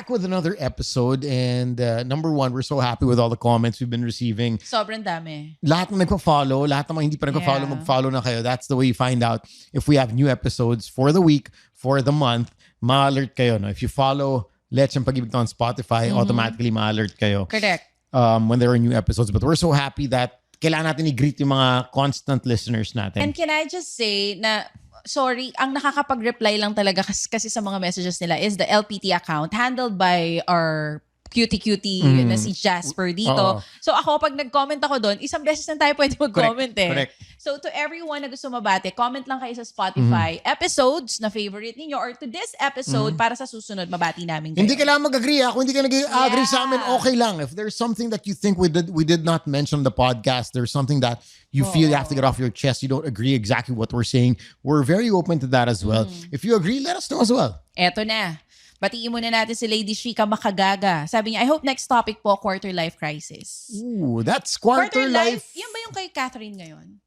back with another episode and number one, we're so happy with all the comments we've been receiving. Sobrang dami. Lahat ng nagpa-follow, lahat ng mga hindi pa nagpa-follow, mag-follow na kayo. That's the way you find out if we have new episodes for the week, for the month. Ma-alert kayo. No? If you follow Lecheng Pag-ibig on Spotify, automatically ma-alert kayo. Correct. When there are new episodes. But we're so happy that kailangan natin i-greet yung mga constant listeners natin. And can I just say na, sorry, ang nakakapag-reply lang talaga kasi sa mga messages nila is the LPT account handled by our cutie na si Jasper dito. So ako, pag nag-comment ako doon, isang beses na tayo pwede mag-comment Correct. So to everyone na gusto mabate, comment lang kayo sa Spotify episodes na favorite ninyo or to this episode para sa susunod mabati namin kayo. Hindi kailangan mag-agree. Kung hindi ka nag-agree sa amin, okay lang. If there's something that you think we did not mention in the podcast, there's something that you feel you have to get off your chest, you don't agree exactly what we're saying, we're very open to that as well. If you agree, let us know as well. Eto na. Batiin muna natin si Lady Shika Makagaga. Sabi niya, I hope next topic po, quarter life crisis. Ooh, that's quarter life. Yan ba yung kay Catherine ngayon?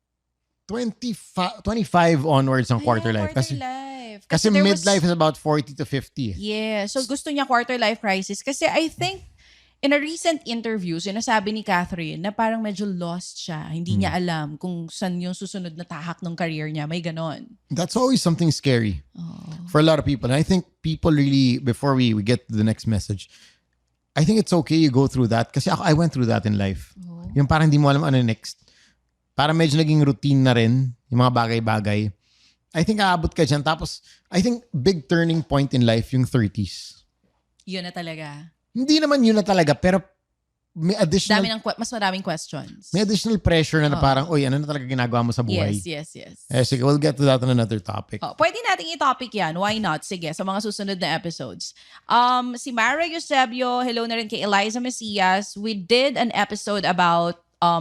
25 onwards ang quarter life. Quarter life. Kasi midlife is about 40 to 50. Yeah. So gusto niya quarter life crisis. Kasi I think in a recent interview, sinasabi ni Catherine na parang medyo lost siya. Hindi niya alam kung saan yung susunod na tahak ng career niya. May ganon. That's always something scary for a lot of people. And I think people really, before we get to the next message, I think it's okay you go through that. Kasi I went through that in life. Yung parang hindi mo alam ano next. Parang medyo naging routine na rin yung mga bagay-bagay. I think aabot ka dyan. Tapos, I think big turning point in life yung 30s. Yun na talaga. Hindi naman yun na talaga, pero may additional... Mas maraming questions. May additional pressure na parang, oy, ano na talaga ginagawa mo sa buhay? Yes. Sige, we'll get to that on another topic. Pwede nating i-topic yan. Why not? Sige, sa mga susunod na episodes. Si Mara Eusebio, hello na rin kay Eliza Macias. We did an episode about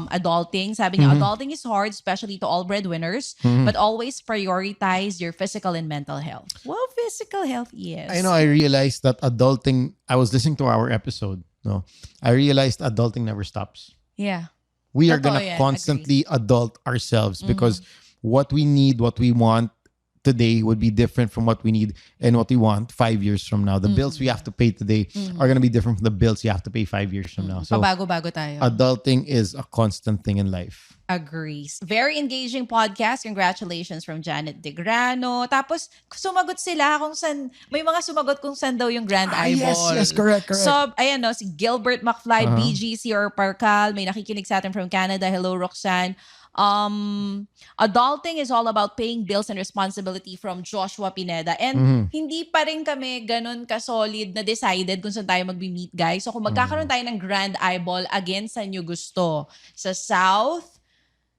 adulting. Sabi niya, adulting is hard, especially to all breadwinners, but always prioritize your physical and mental health. Well, physical health, yes. I know, I realized that adulting, I was listening to our episode, no? I realized adulting never stops. Yeah. We are gonna constantly adult ourselves because what we need, what we want today would be different from what we need and what we want 5 years from now. The bills we have to pay today are gonna be different from the bills you have to pay 5 years from now. So pabago-bago tayo. Adulting is a constant thing in life. Agrees. Very engaging podcast. Congratulations from Janet De Grano. Tapos, sumagot sila kung saan, may mga sumagot kung saan daw yung Grand Eyeball. Yes, correct. So, ayan no, si Gilbert McFly, BGC or Parcal, may nakikinig sa atin from Canada. Hello, Roxanne. Adulting is all about paying bills and responsibility from Joshua Pineda. And hindi pa rin kami ganun ka-solid na decided kung saan tayo magbi-meet, guys. So, kung magkakaroon tayo ng Grand Eyeball, again, saan nyo gusto? Sa South,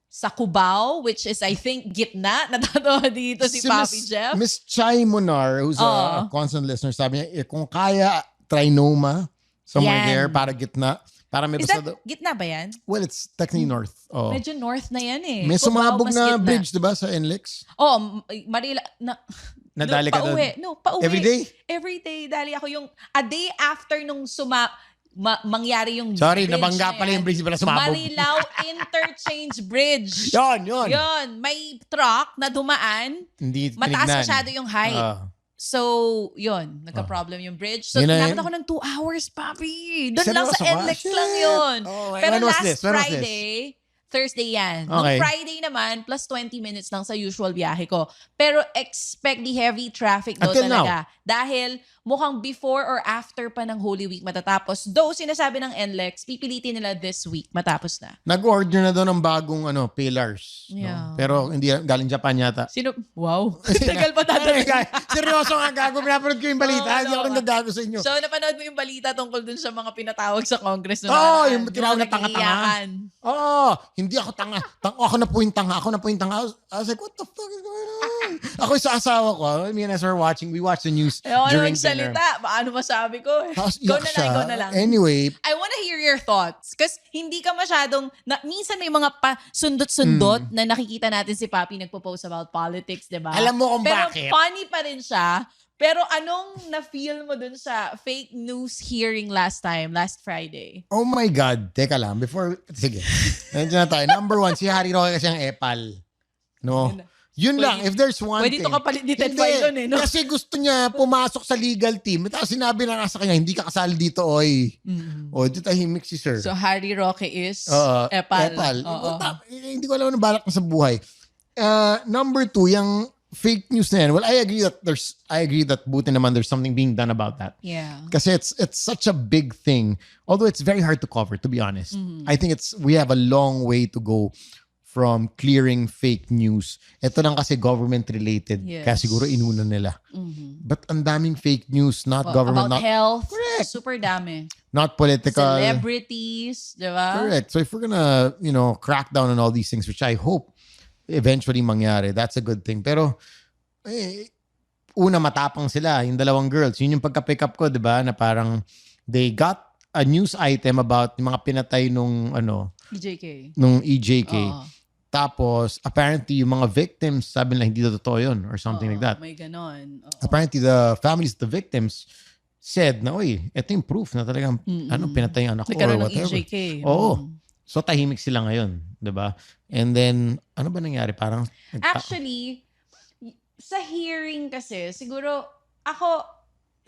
sa Cubao, which is, I think, gitna. Natatawa dito si Papi Jeff. Miss Chai Munar, who's a constant listener, sabi niya, kung kaya, Trinoma, somewhere there, para gitna. Para may is that gitna ba yan? Well, it's technically north. Oh. Medyo north na yan eh. May sumabog na bridge, diba, sa NLEX? Marila, nadali ka doon? No, pauwi. Every day? Every day. Dali ako yung, a day after nung mangyari yung sorry, bridge nabangga pala yung bridge pala sumabog. Marilao Interchange Bridge. Yun. May truck na dumaan. Hindi mataas tinignan. masyado yung height. So, yun. Nagka-problem yung bridge. So, tinakot ako ng 2 hours, papi. Doon lang sa NLEX lang yun. Pero last Friday, Thursday yan. Nung Friday naman, plus 20 minutes lang sa usual biyahe ko. Pero expect the heavy traffic daw talaga. Dahil mukhang before or after pa ng Holy Week matatapos. Though sinasabi ng NLEX, pipilitin nila this week matapos na. Nag-order na daw ng bagong pillars. Yeah. No? Pero hindi galing Japan yata. Sino? Wow. Tagal pa dadating. Seryoso nga gago. Pinapanood ko yung balita. Hindi ako nagagago sa inyo. So, napanood mo yung balita tungkol dun sa mga pinatawag sa Congress. Yung tinawag na tanga-tanga. Hindi ako tanga. Ako na po yung tanga. I was like, what the fuck is going on? Ako sa asawa ko, me and us were watching, we watched the news during dinner. Ano masabi ko? Go na lang. Anyway. I wanna hear your thoughts. Kasi hindi ka masyadong, minsan may mga sundot-sundot na nakikita natin si Papi nagpo-post about politics, diba? Alam mo kung bakit. Pero funny pa rin siya. Pero anong na-feel mo dun sa fake news hearing last Friday? Oh my God. Teka lang. Sige. Nandiyan na tayo. Number 1, si Harry Roque kasi ang epal. No? Yun lang, if there's one thing. Pwede ito kapalit ni Ted Filon eh, no? Kasi gusto niya pumasok sa legal team. Tapos sinabi na nga sa kanya, hindi ka kasali dito, oy. O, dito tahimik si sir. So, Harry Roque is Epal. Hindi ko alam ano balak na sa buhay. Number 2, yung fake news na yan. Well, I agree that buti naman there's something being done about that. Yeah. Kasi it's such a big thing. Although it's very hard to cover, to be honest. I think we have a long way to go from clearing fake news. Ito lang kasi government-related. Yes. Kaya siguro inuna nila. But ang daming fake news, not government. About health. Correct. Super dami. Not political. Celebrities. Diba? Correct. So if we're gonna, crack down on all these things, which I hope eventually mangyari, that's a good thing. Pero, una matapang sila, yung dalawang girls. Yun yung pagka-pick up ko, diba? Na parang they got a news item about yung mga pinatay nung EJK. Nung EJK. Tapos, apparently, yung mga victims, sabi nila, hindi na totoo yun or something like that. May ganon. Apparently, the families of the victims said na, ito yung proof na talagang, pinatay yung anak ko or whatever. EJK. So, tahimik sila ngayon. Diba? And then, ano ba nangyari? Parang... Actually, sa hearing kasi, siguro, ako,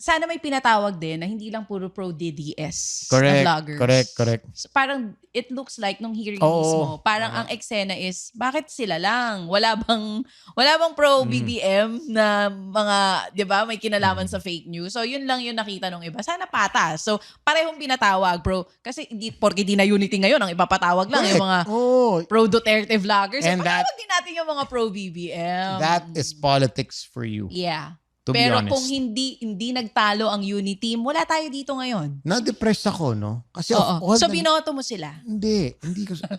sana may pinatawag din na hindi lang puro pro-DDS na vloggers. Correct. So, parang it looks like nung hearing mismo, parang ang eksena is, bakit sila lang? Wala bang pro-BBM na mga, di ba, may kinalaman sa fake news? So, yun lang yung nakita nung iba. Sana patas. So, parehong pinatawag, bro. Kasi porke di na unity ngayon, ang ipapatawag lang yung mga pro-Duterte vloggers. So, patawag din natin yung mga pro-BBM. That is politics for you. Yeah. Pero kung hindi nagtalo ang unity team, wala tayo dito ngayon. Na-depress ako, no? Kasi so binoto mo sila? Hindi ko sa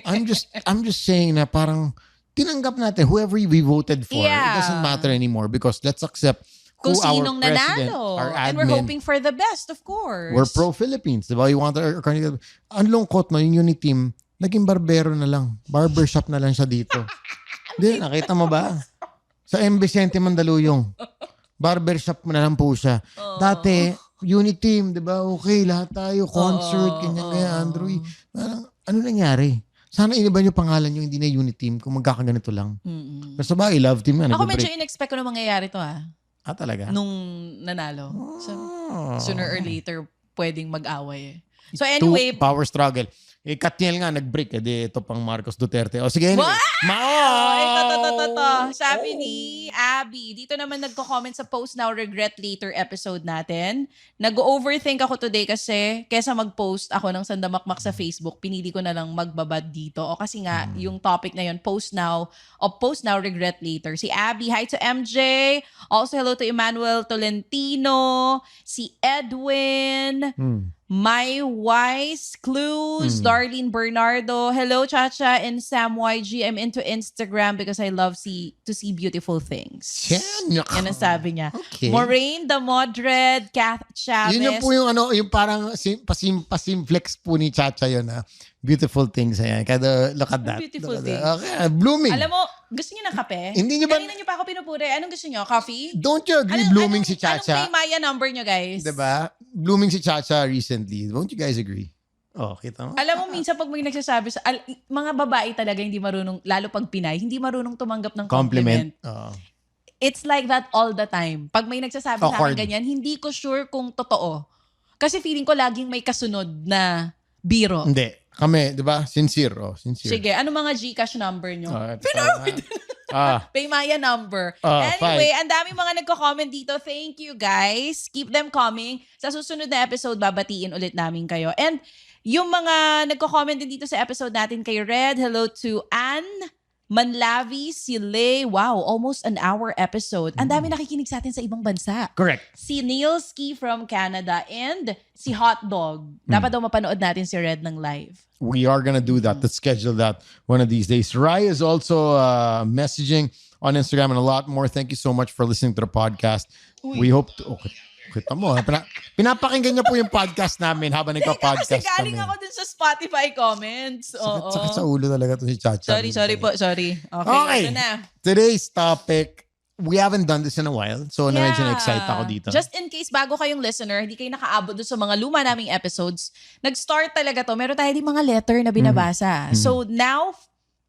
I'm just saying na parang tinanggap natin whoever we voted for. It doesn't matter anymore because let's accept kung our sinong president, nanalo. our admin. And we're hoping for the best, of course. We're pro-Philippines. Diba? You want our candidate. Ang lungkot, no? Yung unity team, naging barbero na lang. Barbershop na lang siya dito. Hindi, nakita mo ba? Sa M. Vicente Mandaluyong. Barbershop mo na lang po siya. Dati, unit team, di ba? Okay, lahat tayo. Concert, ganyan, Andrew. Ano nangyari? Sana iniba nyo pangalan nyo, hindi na unit team kung magkakaganito lang. Pero sa bagay, love team yan. Ako medyo in-expect ko na mangyayari to talaga? Nung nanalo. So, sooner or later, pwedeng mag-away So anyway. Power struggle. Katniel nga nag-break. Ito pang Marcos Duterte. Sige. Anyway. Ito. Sabi ni Abby, dito naman nagko-comment sa Post Now, Regret Later episode natin. Nag-overthink ako today kasi kesa mag-post ako ng sandamakmak sa Facebook, pinili ko na lang magbabad dito. O kasi nga, yung topic na yun, Post Now, Regret Later. Si Abby, hi to MJ. Also, hello to Emmanuel Tolentino. Si Edwin. My Wise Clues, Darlene Bernardo. Hello, Chacha and Sam YG. I'm into Instagram because I love to see beautiful things. Yan ang sabi niya. Okay. Moraine the Modred, Kath Chavez. Yun po yung parang pasimflex po ni Chacha yun. Beautiful things. Ayan. Kada look at that. Beautiful things. Okay. Blooming. Alam mo, gusto niyo ng kape? Hindi niyo ba? Kanina niyo pa ako pinupuri. Anong gusto niyo? Coffee? Don't you agree blooming si Chacha? Anong Pay Maya number niyo, guys? Diba? Blooming si Chacha recently. Won't you guys agree? Kita mo? Alam mo, minsan pag may nagsasabi mga babae talaga hindi marunong, lalo pag Pinay, hindi marunong tumanggap ng compliment. It's like that all the time. Pag may nagsasabi sa akin ganyan, hindi ko sure kung totoo. Kasi feeling ko laging may kasunod na biro. Hindi. Kami, di ba? Sincere. Sige, ano mga Gcash number nyo? Pay Maya number. Anyway, ang daming mga nagko-comment dito. Thank you, guys. Keep them coming. Sa susunod na episode, babatiin ulit namin kayo. And yung mga nagko-comment din dito sa episode natin kay Red, hello to Anne Manlavi, si Lay. Wow, almost an hour episode. Ang dami nakikinig sa atin sa ibang bansa. Correct. Si Neilski from Canada and si Hotdog. Dapat daw mapanood natin si Red ng live. We are gonna do that. Let's schedule that one of these days. Rai is also messaging on Instagram and a lot more. Thank you so much for listening to the podcast. We hope to... Kita mo, pinapakinggan niya po yung podcast namin habang nagpa-podcast kami. Kasi galing ako dun sa Spotify comments. Sakit sa ulo talaga to si Chacha. Sorry po. Okay, ito na. Today's topic, we haven't done this in a while. So, medyo na-excite ako dito. Just in case, bago kayong listener, hindi kayo nakaabot dun sa mga luma naming episodes, nag-start talaga to. Meron tayo din mga letter na binabasa. So, now,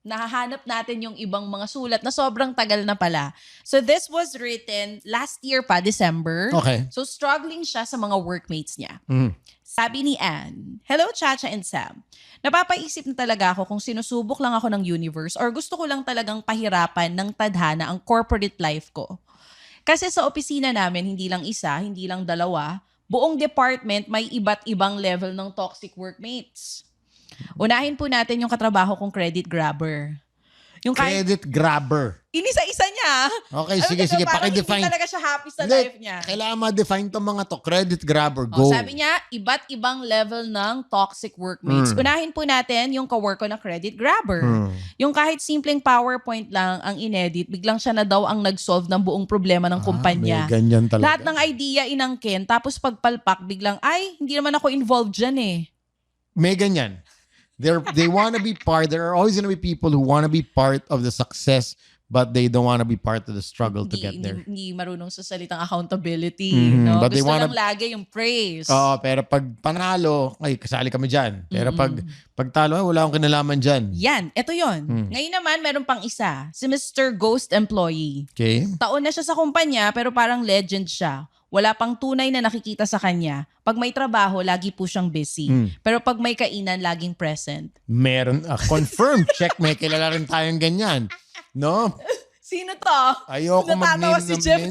nahahanap natin yung ibang mga sulat na sobrang tagal na pala. So this was written last year pa, December. Okay. So struggling siya sa mga workmates niya. Sabi ni Anne, "Hello Chacha and Sam. Napapaisip na talaga ako kung sinusubok lang ako ng universe or gusto ko lang talagang pahirapan ng tadhana ang corporate life ko. Kasi sa opisina namin, hindi lang isa, hindi lang dalawa, buong department may iba't ibang level ng toxic workmates. Unahin po natin yung katrabaho kong credit grabber. Yung credit grabber. Inisa-isa niya. Okay, sige. Paki-define. Hindi talaga siya happy sa life niya. Kailangan ma-define itong mga to. Credit grabber, go. Sabi niya, iba't ibang level ng toxic workmates. Unahin po natin yung kawork ko na credit grabber. Yung kahit simpleng PowerPoint lang ang inedit, biglang siya na daw ang nag-solve ng buong problema ng kumpanya. May ganyan talaga. Lahat ng idea inangkin, tapos pagpalpak, biglang, ay, hindi naman ako involved dyan eh. May ganyan. They want to be part. There are always going to be people who want to be part of the success, but they don't want to be part of the struggle to get there. Hindi marunong sa salitang accountability. No? But gusto lang lagi yung praise. Pero pag panalo, ay, kasali kami dyan. Pero pag talo, wala akong kinalaman dyan. Yan, eto yon. Ngayon naman, meron pang isa. Si Mr. Ghost Employee. Okay. Taon na siya sa kumpanya, pero parang legend siya. Wala pang tunay na nakikita sa kanya. Pag may trabaho, lagi po siyang busy. Pero pag may kainan, laging present. Meron. Confirmed. Check. May kilala rin tayong ganyan. No? Sino to? Ayoko mag-name si Jeff.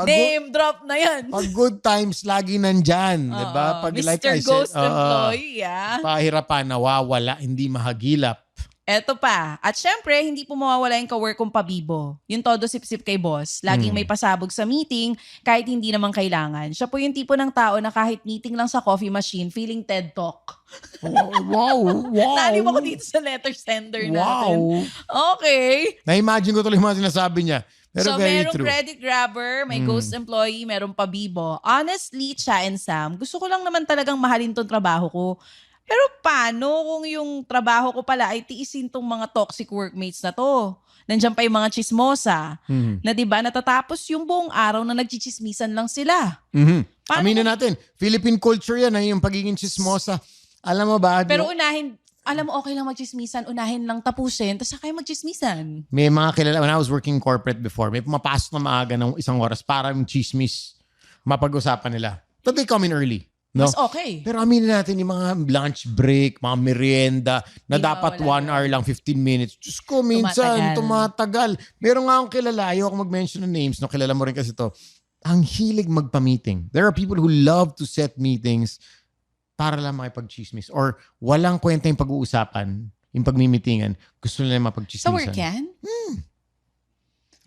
Name drop na yan. Pag good times, lagi nandyan. Diba? Pag, Mr. Like Ghost Employee. Pahirapan, nawawala, hindi mahagilap. Eto pa. At syempre, hindi po mawawala yung kawork kong pabibo. Yung todo sip-sip kay boss. Laging may pasabog sa meeting kahit hindi naman kailangan. Siya po yung tipo ng tao na kahit meeting lang sa coffee machine, feeling TED Talk. Wow. Naalim ako dito sa letter sender natin. Okay. Na-imagine ko tuloy mga sinasabi niya. Pero very merong true. Credit grabber, may ghost employee, merong pabibo. Honestly, Cha and Sam, gusto ko lang naman talagang mahalin tong trabaho ko. Pero paano kung yung trabaho ko pala ay tiisin tong mga toxic workmates na to? Nandiyan pa yung mga chismosa. Na diba, natatapos yung buong araw na nagchichismisan lang sila. Aminin natin, Philippine culture yan, yung pagiging chismosa. Alam mo ba? Pero alam mo, okay lang magchismisan, unahin lang tapusin, tapos saka kayo magchismisan. May mga kilala, when I was working corporate before, may pumapasok na maaga ng isang oras para yung chismis mapag-usapan nila. But they come in early. No? Mas okay. Pero aminin natin yung mga lunch break, mga merienda, na dapat 1 hour lang, 15 minutes. Diyos ko, minsan, tumatagal. Meron nga akong kilala, ayoko mag-mention ng names, no? Kilala mo rin kasi to. Ang hilig magpa-meeting. There are people who love to set meetings para lang makipag-chismis. Or walang kwenta yung pag-uusapan, yung pagmimitingan. Gusto nila mapag-chismisan. Sa work yan?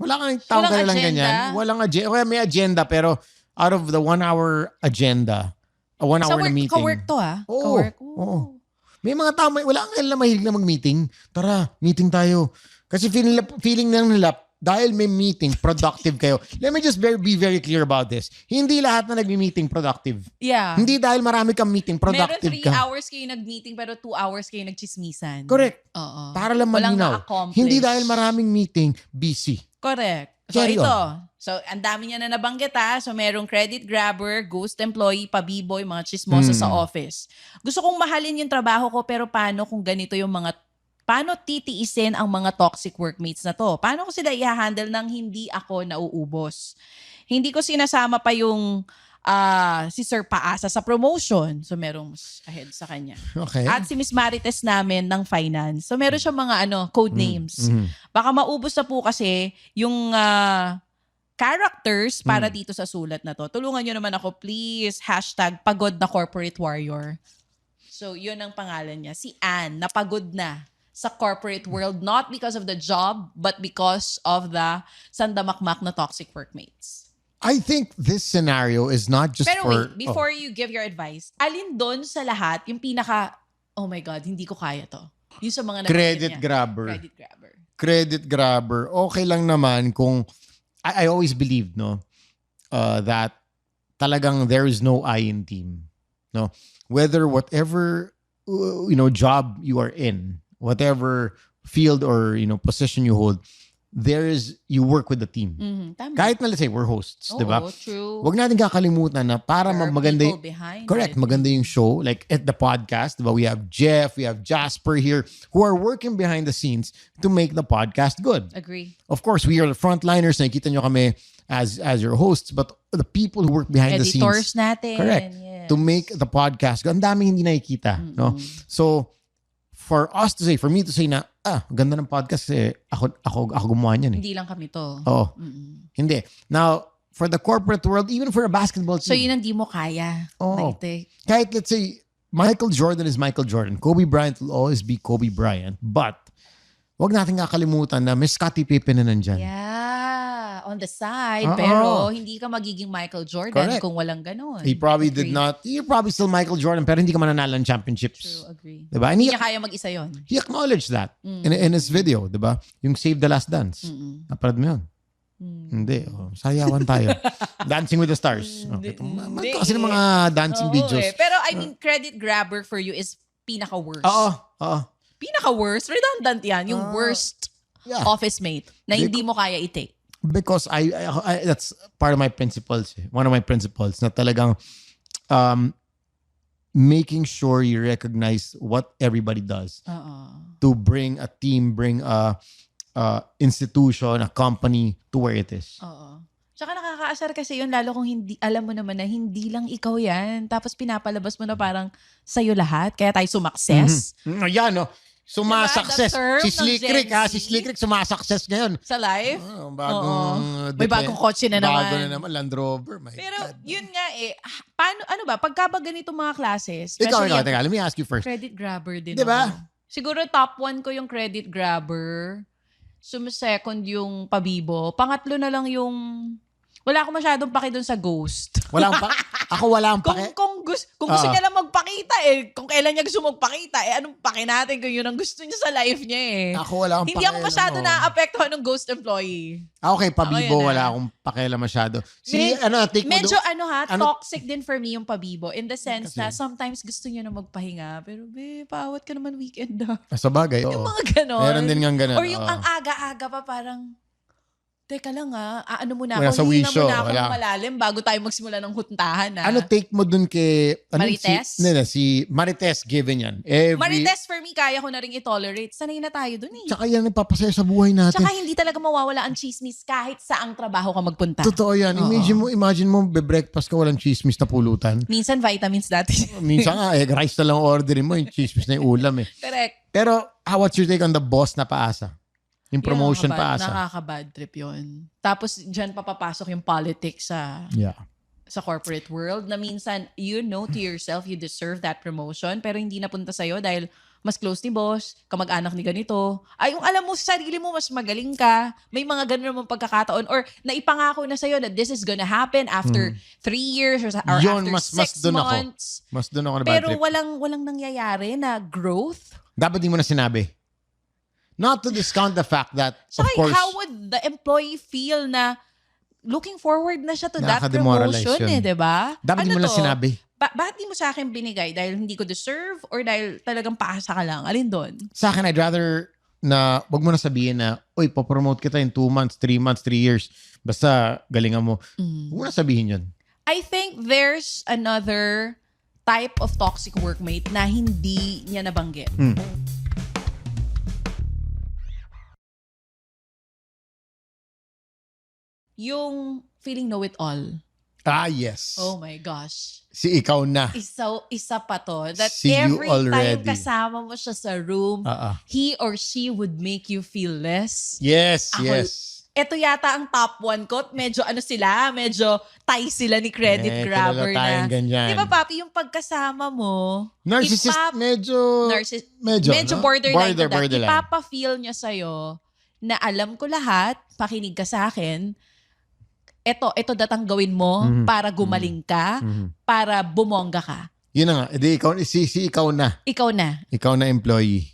Wala kang taong ka lang ganyan. Walang agenda. Okay, may agenda, pero out of the 1 hour agenda, a 1 hour na meeting. Ka-work to Ka-work. Oo. May mga tao, wala kang na mahilig na mag-meeting. Tara, meeting tayo. Kasi feeling lang nila, dahil may meeting, productive kayo. Let me just be very clear about this. Hindi lahat na nag-meeting productive. Yeah. Hindi dahil marami kang meeting, productive ka. Meron 3 hours kayo nag-meeting pero 2 hours kayo nagchismisan. Correct. Oo. Para lang malinaw. Hindi dahil maraming meeting, busy. Correct. So So, ang dami niya na nabanggit So, merong credit grabber, ghost employee, pabiboy, mga chismosa sa office. Gusto kong mahalin yung trabaho ko pero paano kung ganito yung paano titiisin ang mga toxic workmates na to? Paano ko sila i-handle nang hindi ako nauubos? Hindi ko sinasama pa yung si Sir Paasa sa promotion. So, merong ahead sa kanya. Okay. At si Miss Marites namin ng finance. So, meron siya mga code names. Baka maubos na po kasi yung characters para dito sa sulat na to. Tulungan nyo naman ako, please. #pagod na corporate warrior. So, yun ang pangalan niya. Si Anne, napagod na sa corporate world, not because of the job, but because of the sandamakmak na toxic workmates. I think this scenario is not just Pero wait, before you give your advice, alin doon sa lahat, yung pinaka, oh my God, hindi ko kaya to. Yung sa mga credit grabber. Credit grabber. Credit grabber. Okay lang naman kung, I always believed, that talagang there is no I in team. No? Whether whatever, job you are in, whatever field or, position you hold, you work with the team. Tama. Kahit na let's say we're hosts, di ba? True. Wag natin kakalimutan na para maganda correct, maganda yung show, like at the podcast, di ba? We have Jeff, we have Jasper here who are working behind the scenes to make the podcast good. Agree. Of course, we are the frontliners, nakikita nyo kami as your hosts, but the people who work behind the scenes. Editors natin. Correct. Yes. To make the podcast good. Ang daming hindi nakikita. No? So, for me to say na, ganda ng podcast ako gumawa niyan eh. Hindi lang kami to. Oo. Hindi. Now, for the corporate world, even for a basketball team. So, yun ang di mo kaya. Kahit let's say, Michael Jordan is Michael Jordan. Kobe Bryant will always be Kobe Bryant. But, wag natin kakalimutan na may Scottie Pippen na nandyan. Yeah, on the side. Pero hindi ka magiging Michael Jordan kung walang ganun. He probably you're probably still Michael Jordan pero hindi ka mananalo ng championships. True, agree. Diba? Hindi niya kaya mag-isa yun. He acknowledged that in his video, diba? Yung Save the Last Dance. Naparad mo yun? Hindi. Sayawan tayo. Dancing with the Stars. Kasi ng mga dancing videos. Pero I mean, credit grabber for you is pinaka-worst. Oo. Pinaka-worst? Redundant yan. Yung worst office mate na hindi mo kaya i-take. Because I that's part of my principles. One of my principles na talagang making sure you recognize what everybody does to bring a team, bring a institution, a company to where it is. Tsaka nakakaasar kasi yun, lalo kung hindi, alam mo naman na hindi lang ikaw yan. Tapos pinapalabas mo na parang sa'yo lahat. Kaya tayo sumakses. Yan, no? Sumasakses. Diba? Si Slick Rick sumasakses ngayon. Sa live? May bagong kotse na naman. Bago na naman, Land Rover. Pero yun nga paano, pagka ba ganito mga classes? Ikaw, teka, let me ask you first. Credit grabber din diba? ako. Siguro top 1 ko yung credit grabber. Sumusecond yung pabibo. Pangatlo na lang yung... Wala akong masyadong paki dun sa ghost. Ako wala akong paki. Kung gusto niya lang magpakita kung kailan niya gusto magpakita, anong paki natin kung yun ang gusto niya sa life niya Ako wala akong Hindi ako masyado na-apektuhan ng ghost employee. Okay, pabibo, wala akong pakialam masyado. Medyo toxic din for me yung pabibo in the sense na sometimes gusto niya na magpahinga pero paawat ka naman weekend Sa bagay, yung mga ganon. Meron din nga ganon. Or yung ang aga-aga pa parang teka lang ano muna wala ako, hinga muna ako wala. malalim bago tayo magsimula ng huntahan Ano take mo dun kay... Marites? Si Marites, given yan. Marites for me, kaya ko na rin i-tolerate. Sanay na tayo dun Tsaka yan nagpapasaya sa buhay natin. Tsaka hindi talaga mawawala ang chismis kahit saang trabaho ka magpunta. Totoo yan. Imagine mo, be-breakfast ka walang chismis na pulutan. Minsan vitamins dati. Minsan nga, rice na lang orderin mo, yung chismis na yung ulam Correct. Pero, what's your take on the boss na paasa? Yung promotion paasa. Nakaka-bad trip yun. Tapos, dyan papapasok yung politics sa corporate world na minsan, you know to yourself, you deserve that promotion, pero hindi napunta sa'yo dahil mas close ni boss, kamag-anak ni ganito. Yung alam mo sa sarili mo, mas magaling ka. May mga ganun naman pagkakataon. Or naipangako na sa'yo that this is gonna happen after 3 years or yun, after 6 months. Mas doon ako na bad pero trip. walang nangyayari na growth. Dapat di mo na sinabi. Not to discount the fact that, so of course... how would the employee feel na looking forward na siya to that promotion diba? Dapat di mo na sinabi. Bakit di mo sa akin binigay? Dahil hindi ko deserve or dahil talagang paasa ka lang? Alin doon? Sa akin, I'd rather na wag mo na sabihin na, uy, papromote kita in 2 months, 3 months, 3 years. Basta galingan mo. Wag mo na sabihin yun. I think there's another type of toxic workmate na hindi niya nabanggit. Yung feeling know-it-all. Yes. Oh my gosh. Si ikaw na. Isa pa to. That See every you already. time kasama mo siya sa room, he or she would make you feel less. Yes. Ito yata ang top 1 ko. Medyo medyo tie sila ni credit grabber na. Di ba, Papi, yung pagkasama mo, narcissist, medyo borderline. Ipapa-feel niya sa'yo na alam ko lahat, pakinig ka sa akin, ito datang gawin mo para gumaling ka, para bumongga ka. Yun na nga. Ikaw na. Ikaw na employee.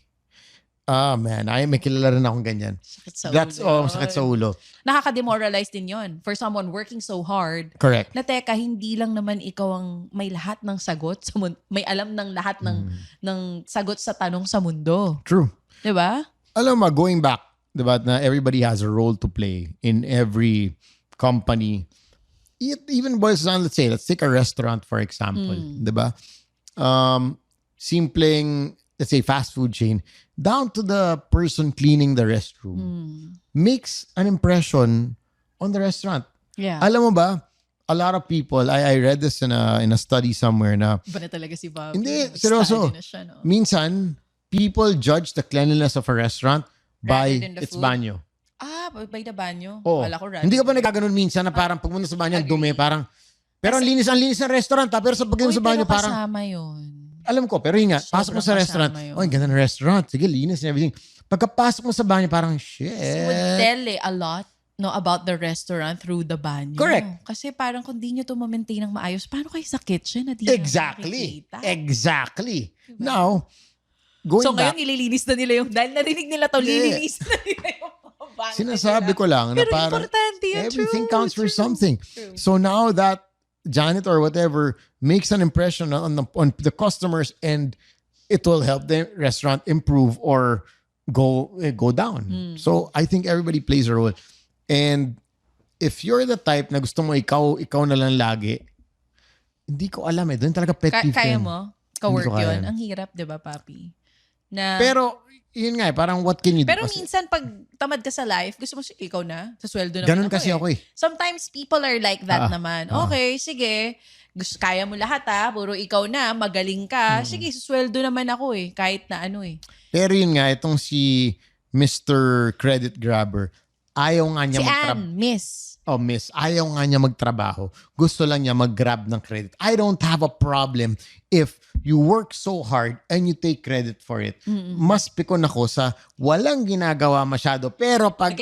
Man. May kilala rin akong ganyan. Sakit sa ulo. Nakaka-demoralize din yon for someone working so hard. Correct. Na teka, hindi lang naman ikaw ang may lahat ng sagot. May alam ng lahat ng sagot sa tanong sa mundo. True. Diba? Alam mo, going back, diba, na everybody has a role to play in every company. It even boils down, let's take a restaurant for example, diba? Simpleng, let's say, fast food chain, down to the person cleaning the restroom, makes an impression on the restaurant. Yeah. Alam mo ba, a lot of people, I read this in a study somewhere na, ba na talaga si Bobby? Hindi, seryoso. No? Minsan, people judge the cleanliness of a restaurant by its food? Banyo. By the banyo? Oh. Wala ko Hindi ka ba nagkaganon minsan na parang pagpunta sa banyo, ang dumi, parang, pero ang linis ng restaurant, pero sa pagpunta sa banyo, parang, kasama yun. Alam ko, pero yun nga, pasok mo sa restaurant, ang ganda ng restaurant, sige, linis and everything. Pagkapasok mo sa banyo, parang, shit. So would tell a lot about the restaurant through the banyo. Correct. Kasi parang kung di nyo to ma-maintain ng maayos, paano kayo sa kitchen na di Exactly. Diba? Now, going so back. ngayon, nililinis na nila yung, dahil narinig nila to, lilinis na nila yung banyo. Sinasabi ko lang na pero parang everything counts for something. True. So now that janitor or whatever makes an impression on the customers, and it will help the restaurant improve or go down. So I think everybody plays a role. And if you're the type na gusto mo ikaw na lang lagi, hindi ko alam doon talaga pet peeve. Kaya mo? Ka-work yun? Ang hirap, di ba, papi? Pero, yun nga parang what can you do? Pero minsan, pag tamad ka sa life, gusto mo ikaw na, sa sweldo naman ganun kasi ako eh. Sometimes people are like that naman. Okay, sige. Kaya mo lahat puro ikaw na, magaling ka. Sige, sa sweldo naman ako kahit na ano Pero yun nga, itong si Mr. Credit Grabber, ayaw nga niya Miss. Ayaw nga niya magtrabaho. Gusto lang niya mag-grab ng credit. I don't have a problem if you work so hard and you take credit for it. Mas pikon ako sa walang ginagawa masyado. Pero pag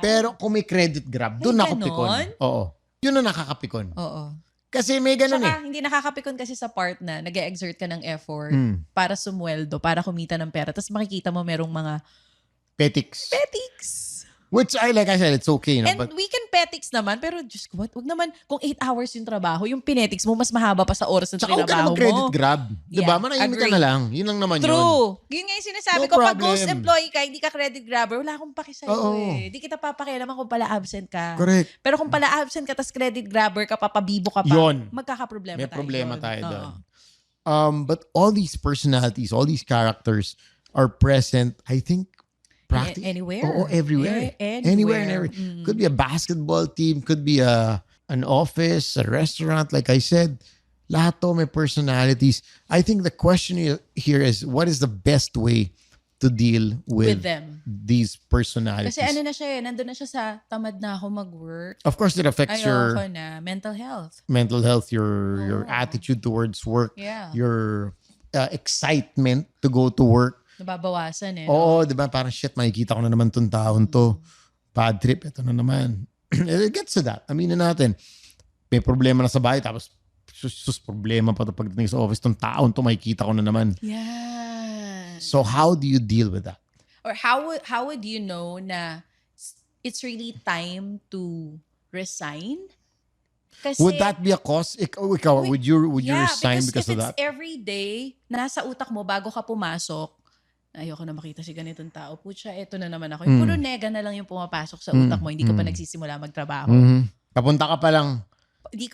pero kung may credit grab, doon ako pikon. Oo. Yun ang nakakapikon. Oo. Kasi may ganun Saka, hindi nakakapikon kasi sa part na nag-exert ka ng effort para sumweldo, para kumita ng pera. Tapos makikita mo merong mga petics. Which like I said, it's okay. And we can petics naman, pero just wag naman, kung 8 hours yung trabaho, yung pinetics mo, mas mahaba pa sa oras ng trabaho mo. Saka credit grab. Diba? Manahimik ka na lang. Yun lang naman yun. True. Yun nga yung sinasabi ko. Pag ghost employee ka, hindi ka credit grabber, wala akong paki sa'yo Hindi kita papakialaman kung pala absent ka. Correct. Pero kung pala absent ka, tas credit grabber ka, papabibo ka pa, magkakaproblema tayo. May problema tayo doon. But all these personalities, all these characters are present, I think, anywhere. Everywhere. Anywhere and everywhere. Could be a basketball team, could be an office, a restaurant, like I said. Lahat to may personalities. I think the question here is, what is the best way to deal with them, these personalities? Kasi ano na siya nandun na siya sa tamad na ako mag-work. Of course, it affects your mental health. Your attitude towards work, your excitement to go to work. Nababawasan Oo, di ba? Parang shit, makikita ko na naman tong taon to. Bad trip, ito na naman. It gets to that. Aminin natin. May problema na sa bahay, tapos problema pa to pagdating sa office, tong taon to, makikita ko na naman. Yeah. So how do you deal with that? Or how would you know na it's really time to resign? Kasi, would that be a cause? Ikaw, would you resign because of that? If it's every day, nasa utak mo bago ka pumasok, ayoko na makita si ganitong tao. Pucha, eto na naman ako. Yung puro nega na lang yung pumapasok sa utak mo. Hindi ka pa nagsisimula magtrabaho. Kapunta ka pa lang.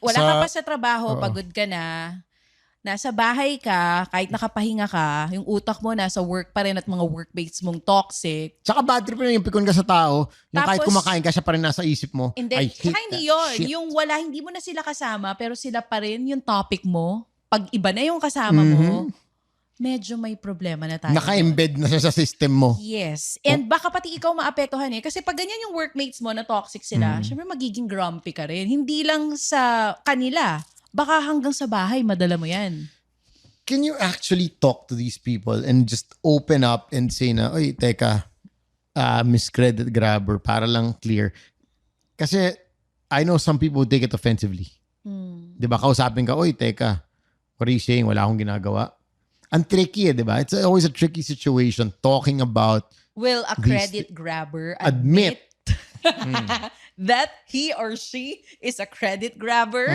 Wala ka pa sa trabaho, pagod ka na. Nasa bahay ka, kahit nakapahinga ka, yung utak mo nasa work pa rin at mga workmates mong toxic. Tsaka bad trip na yung pikon ka sa tao. Yung tapos, kahit kumakain ka, siya pa rin nasa isip mo. I hate that hindi yun. Shit. Yung hindi mo na sila kasama, pero sila pa rin yung topic mo. Pag iba na yung kasama mo, medyo may problema na tayo. Naka-embed na siya sa system mo. Yes. And baka pati ikaw maapektuhan Kasi pag ganyan yung workmates mo na toxic sila, syempre magiging grumpy ka rin. Hindi lang sa kanila. Baka hanggang sa bahay, madala mo yan. Can you actually talk to these people and just open up and say na, oy, teka, Miss Credit Grabber, para lang clear. Kasi I know some people take it offensively. Diba? Kausapin ka, oy, teka, what are you saying? Wala akong ginagawa. Ang tricky diba? It's always a tricky situation talking about will a credit grabber admit that he or she is a credit grabber.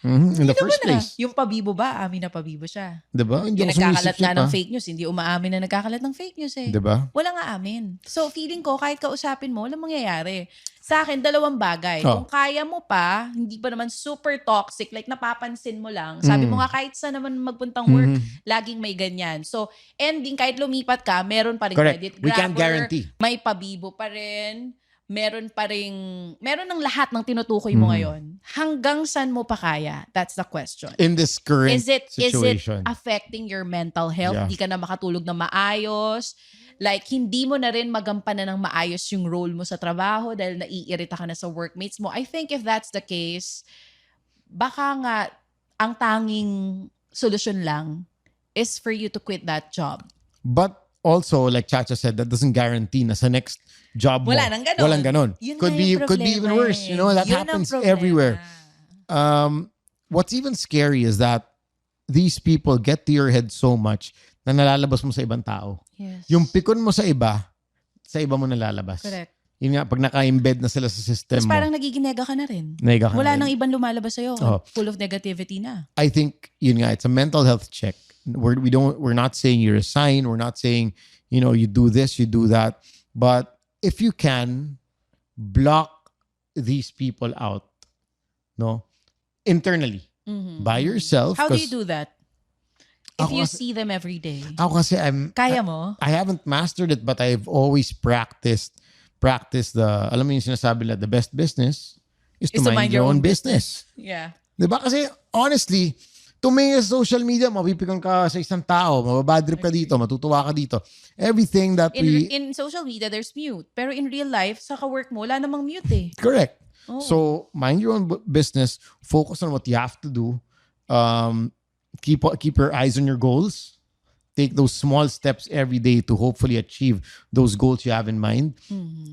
In the first place. Yung pabibo ba? Amin na pabibo siya. Diba? Yung nagkakalat nga ng fake news, hindi umaamin na nagkakalat ng fake news eh. Diba? Wala nga amin. So feeling ko, kahit kausapin mo, walang mangyayari. Sa akin, 2 bagay. Kung kaya mo pa, hindi pa naman super toxic, like napapansin mo lang. Sabi mo nga, kahit saan naman magpuntang work, laging may ganyan. So, ending, kahit lumipat ka, meron pa rin credit grabber. We can't guarantee. May pabibo pa rin. Meron ng lahat ng tinutukoy mo ngayon. Hanggang saan mo pa kaya? That's the question. In this current situation. Is it affecting your mental health? Yeah. Hindi ka na makatulog na maayos? Like, hindi mo na rin magampanan ng maayos yung role mo sa trabaho dahil naiirita ka na sa workmates mo. I think if that's the case, baka nga ang tanging solusyon lang is for you to quit that job. But also, like Chacha said, that doesn't guarantee na sa next job mo. Walang ganon. Could be even worse. You know, that happens everywhere. What's even scary is that these people get to your head so much na nalalabas mo sa ibang tao. Yes. Yung pikon mo sa iba mo nalalabas. Correct. Yun nga, pag naka-embed na sila sa system Tapos mo. parang nagiginega ka na rin. Wala nang ibang lumalabas sa'yo. Full of negativity na. I think, yun nga, it's a mental health check. We're not saying you resign. We're not saying, you do this, you do that. But if you can, block these people out, no? Internally. By yourself. How do you do that? If you see them every day. Ako kasi Kaya mo? I haven't mastered it, but I've always practiced alam mo yung sinasabi na the best business is to mind your own business. Yeah. Diba? Kasi honestly, tumingin sa social media, mapipikon ka sa isang tao, mababadrip ka dito, matutuwa ka dito. Everything that in social media, there's mute. Pero in real life, sa ka-work mo, wala namang mute eh. Correct. So, mind your own business. Focus on what you have to do. Keep your eyes on your goals. Take those small steps every day to hopefully achieve those goals you have in mind.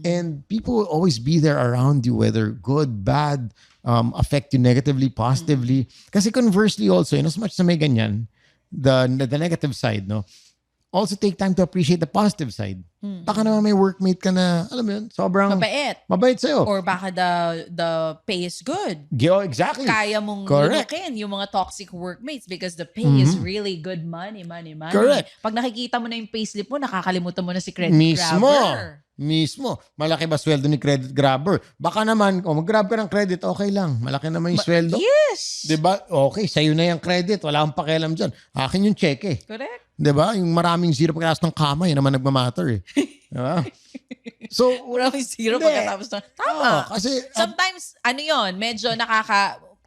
And people will always be there around you, whether good, bad, affect you negatively, positively. Kasi conversely also, in as much as may ganyan, the negative side, no? Also take time to appreciate the positive side. Baka naman may workmate ka na, alam mo yun, sobrang mabait sa'yo. Or baka the pay is good. Exactly. Kaya mong lunukin yung mga toxic workmates because the pay is really good money. Correct. Pag nakikita mo na yung payslip mo, nakakalimutan mo na si credit grabber. Mismo. Malaki ba sweldo ni credit grabber? Baka naman, mag-grab ka ng credit, okay lang. Malaki naman yung sweldo. Yes. Diba? Okay, sa'yo na yung credit. Wala akong pakialam dyan. Akin yung cheque. Correct. Diba? Yung maraming zero pagkatapos ng kama, yun naman nagmamatter eh. Diba? So, maraming zero pagkatapos ng... Tama. Kasi... Sometimes, medyo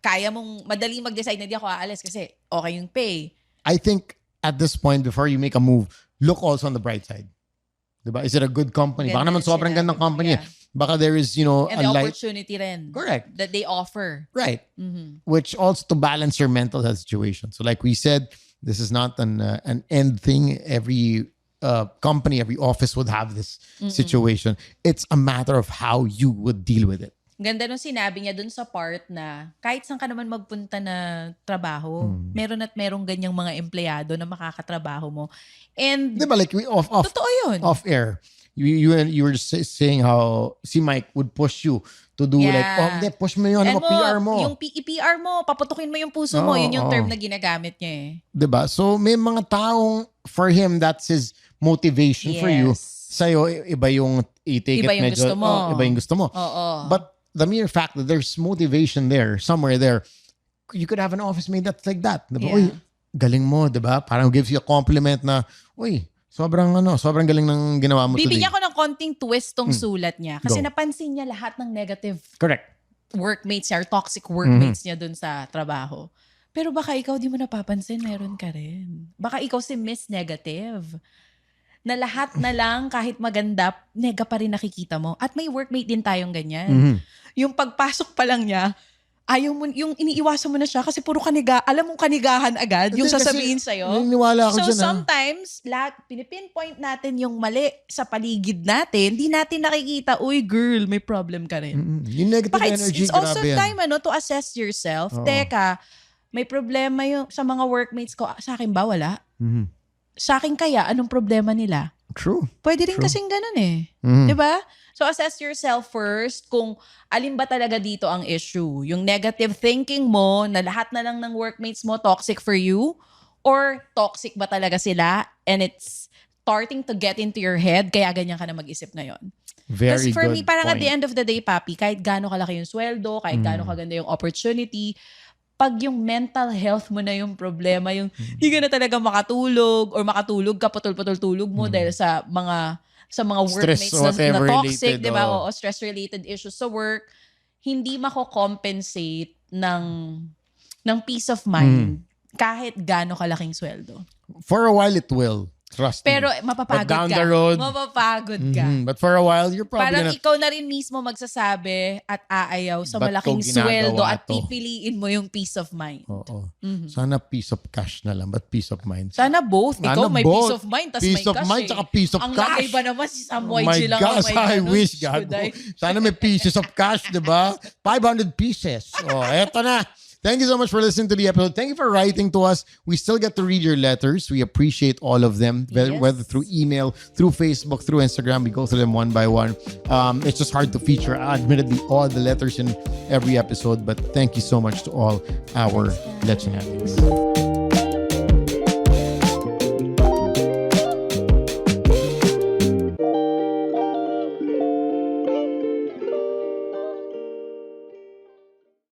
kaya mong madali mag-decide na di ako aalis kasi okay yung pay. I think at this point, before you make a move, look also on the bright side. Diba? Is it a good company? Baka naman sobrang gandang company. Yeah. Baka there is, and the opportunity rin. Correct. That they offer. Right. Which also to balance your mental health situation. So like we said, this is not an end thing. Every company, every office would have this situation. It's a matter of how you would deal with it. Ganda nung sinabi niya dun sa part na kahit saan ka naman magpunta na trabaho, meron at merong ganyang mga empleyado na makakatrabaho mo. And diba, like totoo yun. Off air. You were saying how si Mike would push you to do push mo yun, PR mo. Yung PR mo, paputukin mo yung puso mo. Yun yung term na ginagamit niya eh. Diba? So may mga taong, for him, that's his motivation for you. Sa'yo, iba yung i-take iba it yung medyo. Gusto mo. Iba yung gusto mo. Oo. But the mere fact that there's motivation there, somewhere there, you could have an office mate that's like that. Diba? Uy, galing mo, diba? Parang gives you a compliment na, uy, sobrang galing ng ginawa mo today. Bibigyan ko ng konting twist tong sulat niya. Kasi napansin niya lahat ng negative workmates niya or toxic workmates niya dun sa trabaho. Pero baka ikaw di mo napapansin, meron ka rin. Baka ikaw si Miss Negative. Na lahat na lang, kahit maganda, nega pa rin nakikita mo. At may workmate din tayong ganyan. Yung pagpasok pa lang niya, ayaw mo, yung iniiwasan mo na siya kasi puro alam mong kanigahan agad yung sasabihin sa'yo. Naniniwala ako so sometimes, pinipinpoint natin yung mali sa paligid natin, di natin nakikita, uy girl, may problem ka rin. Yung negative energy, it's also time to assess yourself. Teka, may problema yung sa mga workmates ko. Sa akin ba? Wala? Sa akin kaya, anong problema nila? True. Pwede rin kasing ganun eh. Diba? So assess yourself first kung alin ba talaga dito ang issue. Yung negative thinking mo na lahat na lang ng workmates mo toxic for you, or toxic ba talaga sila and it's starting to get into your head kaya ganyan ka na mag-isip ngayon. Very Because for good me, parang point. at the end of the day, Papi, kahit gaano kalaki yung sweldo, kahit gaano kaganda yung opportunity, pag yung mental health mo na yung problema, yung hindi ka na talaga makatulog or makatulog ka, putol-putol tulog mo dahil sa mga workmates na toxic, di ba? O stress-related issues sa work, hindi mako-compensate ng peace of mind kahit gaano kalaking sweldo. For a while, it will. Trust Pero me. mapapagod But down ka. the road, Mapapagod ka. But for a while, you're probably Parang ikaw na rin mismo magsasabi at aayaw sa Ba't malaking ko ginagawa sweldo at to? pipiliin mo yung peace of mind. Oo. Sana peace of cash na lang, but peace of mind. Sana both. Sana Ikaw may both. peace of mind, tas Peace may of cash mind, eh. tsaka peace of Ang cash. lagay ba naman si Sam Oh YG my lang? gosh, I wish, God. gago. Sana may pieces of cash, di ba? 500 pieces. Oh, eto na. Thank you so much for listening to the episode. Thank you for writing to us. We still get to read your letters. We appreciate all of them, whether through email, through Facebook, through Instagram. We go through them one by one. It's just hard to feature, admittedly, all the letters in every episode. But thank you so much to all our Lechon addicts.